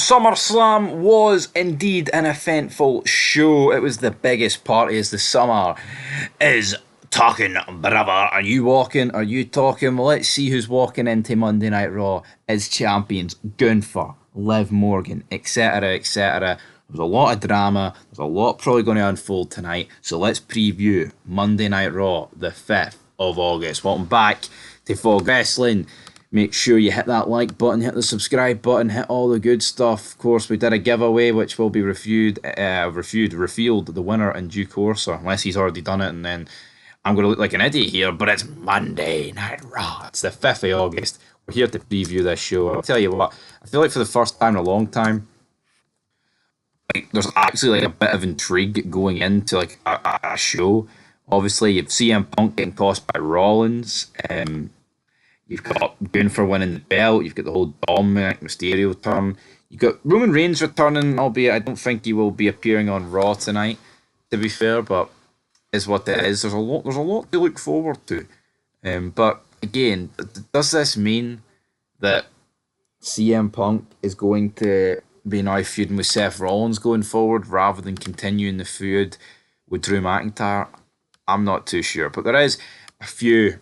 Summerslam was indeed an eventful show. It was the biggest party as the summer is talking, brother. Are you walking? Are you talking? Well, let's see who's walking into Monday Night Raw as champions. Gunther, Liv Morgan, etc., etc. There's a lot of drama. There's a lot probably going to unfold tonight. So let's preview Monday Night Raw, the 5th of August. Welcome back to Fog Wrestling. Make sure you hit that like button, hit the subscribe button, hit all the good stuff. Of course, we did a giveaway which will be revealed the winner in due course, or unless he's already done it, and then I'm going to look like an idiot here, but it's Monday Night Raw. It's the 5th of August. We're here to preview this show. I'll tell you what, I feel like for the first time in a long time, like there's actually like a bit of intrigue going into like a show. Obviously, you've CM Punk getting tossed by Rollins. You've got Gunther winning the belt. You've got the whole Dominic Mysterio turn. You've got Roman Reigns returning, albeit I don't think he will be appearing on Raw tonight, to be fair, but is what it is. There's a lot to look forward to. But again, does this mean that CM Punk is going to be now feuding with Seth Rollins going forward rather than continuing the feud with Drew McIntyre? I'm not too sure. But there is a few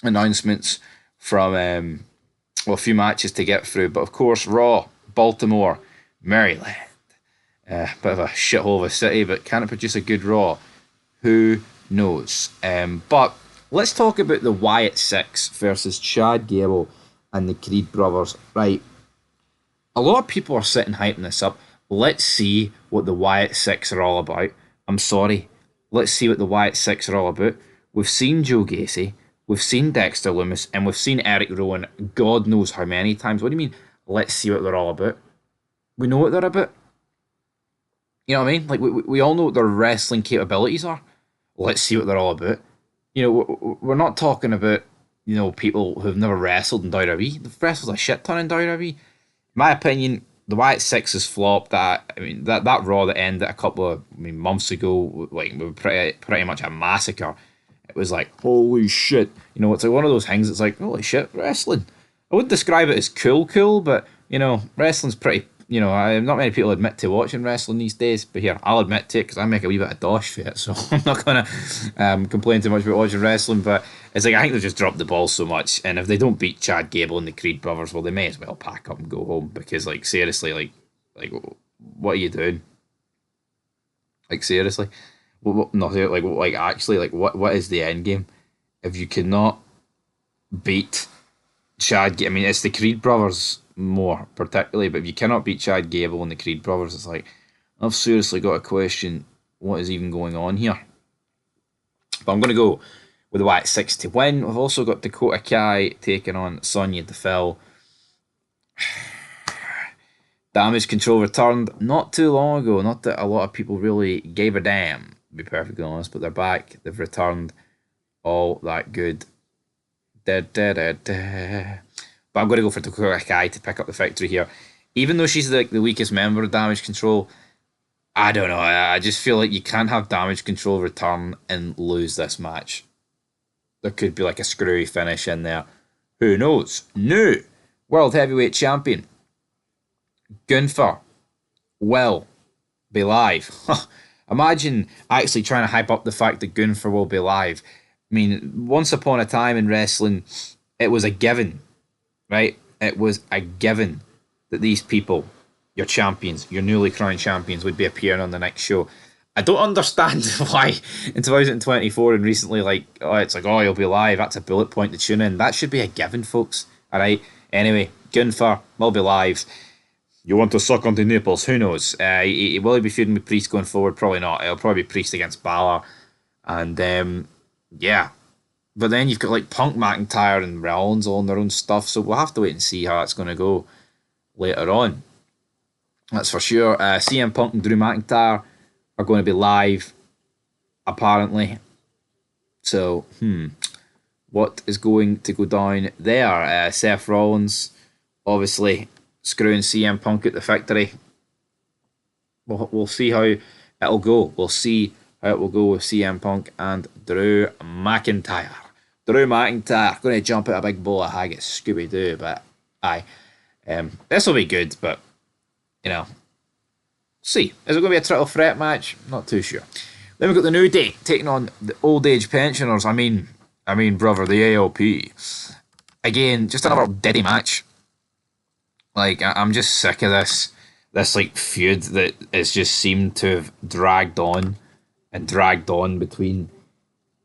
announcements from a few matches to get through, but of course Raw, Baltimore, Maryland, bit of a shithole of a city, but can it produce a good Raw? Who knows? But let's talk about the Wyatt Six versus Chad Gable and the Creed brothers. Right, a lot of people are sitting hyping this up. Let's see what the Wyatt Six are all about. I'm sorry, let's see what the Wyatt Six are all about. We've seen Joe Gacy, we've seen Dexter Lumis, and we've seen Eric Rowan God knows how many times. What do you mean, let's see what they're all about? We know what they're about. You know what I mean? Like, we all know what their wrestling capabilities are. Let's see what they're all about. You know, we're not talking about, you know, people who've never wrestled in WWE. They've wrestled a shit ton in WWE. In my opinion, the Wyatt Six has flopped. That Raw that ended a couple of months ago, like, pretty much a massacre. It was like, holy shit. You know, it's like one of those things that's like, holy shit, wrestling. I wouldn't describe it as cool, but, you know, wrestling's pretty, you know, not many people admit to watching wrestling these days, but here, I'll admit to it because I make a wee bit of dosh for it, so I'm not going to complain too much about watching wrestling, but it's like, I think they've just dropped the ball so much, and if they don't beat Chad Gable and the Creed brothers, well, they may as well pack up and go home, because, like, seriously, like what are you doing? Like, seriously? What is the end game? If you cannot beat Chad, I mean, it's the Creed brothers more particularly, but if you cannot beat Chad Gable and the Creed brothers, it's like, I've seriously got to question what is even going on here. But I'm going to go with the Wyatt Six to win. We've also got Dakota Kai taking on Sonya Deville. Damage Control returned not too long ago. Not that a lot of people really gave a damn, to be perfectly honest, but they're back. They've returned. All that good. But I'm going to go for Dakota Kai to pick up the victory here. Even though she's the weakest member of Damage Control, I don't know. I just feel like you can't have Damage Control return and lose this match. There could be like a screwy finish in there. Who knows? New World Heavyweight Champion Gunther will be live. Imagine actually trying to hype up the fact that Gunther will be live. I mean, once upon a time in wrestling, it was a given, right? It was a given that these people, your champions, your newly crowned champions, would be appearing on the next show. I don't understand why in 2024 and recently, it's like, oh, you'll be live. That's a bullet point to tune in. That should be a given, folks. All right. Anyway, Gunther will be live. You want to suck on the nipples? Who knows? Will he be feuding with Priest going forward? Probably not. It'll probably be Priest against Balor. And yeah. But then you've got like Punk, McIntyre, and Rollins all on their own stuff. So we'll have to wait and see how that's going to go later on. That's for sure. CM Punk and Drew McIntyre are going to be live, apparently. So, what is going to go down there? Seth Rollins, obviously, screwing CM Punk at the victory. We'll see how it'll go. We'll see how it will go with CM Punk and Drew McIntyre. Drew McIntyre going to jump at a big bowl of haggis, Scooby-Doo, but aye. This will be good, but you know, see. Is it going to be a triple threat match? Not too sure. Then we've got the New Day taking on the old age pensioners. Brother, the ALP. Again, just another diddy match. Like, I'm just sick of this like feud that has just seemed to have dragged on and dragged on between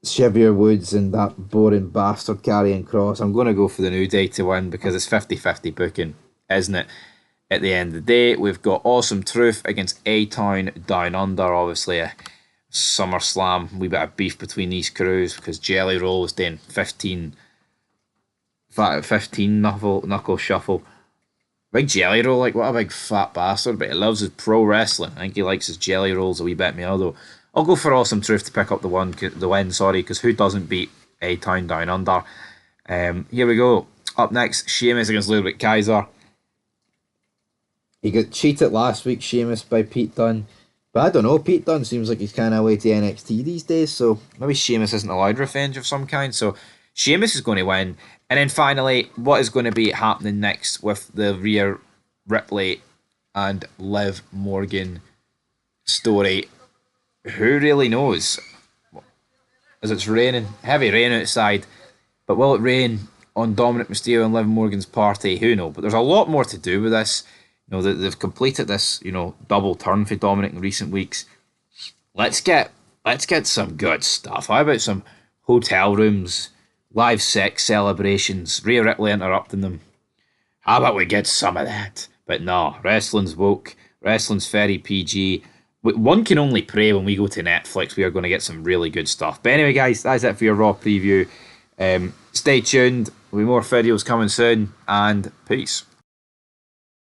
Xavier Woods and that boring bastard Karrion Kross. I'm going to go for the New Day to win because it's 50-50 booking, isn't it? At the end of the day, we've got Awesome Truth against A-Town Down Under. Obviously, a SummerSlam, wee bit of beef between these crews because Jelly Roll was doing 15 knuckle shuffle. Big Jelly Roll, like, what a big fat bastard, but he loves his pro wrestling. I think he likes his Jelly Rolls a wee bit more, though. I'll go for Awesome Truth to pick up the win, because who doesn't beat A-Town Down Under? Here we go. Up next, Sheamus against Ludwig Kaiser. He got cheated last week, Sheamus, by Pete Dunne. But I don't know, Pete Dunne seems like he's kind of away to NXT these days, so maybe Sheamus isn't allowed revenge of some kind, so Sheamus is going to win. And then finally, what is going to be happening next with the Rhea Ripley and Liv Morgan story? Who really knows? As it's raining, heavy rain outside, but will it rain on Dominic Mysterio and Liv Morgan's party? Who knows? But there's a lot more to do with this. You know, they've completed this, double turn for Dominic in recent weeks. Let's get some good stuff. How about some hotel rooms, live sex celebrations, Rhea Ripley interrupting them? How about we get some of that? But no, wrestling's woke, wrestling's very PG. One can only pray when we go to Netflix we are going to get some really good stuff. But anyway, guys, that's it for your Raw preview. Stay tuned. There'll be more videos coming soon, and peace.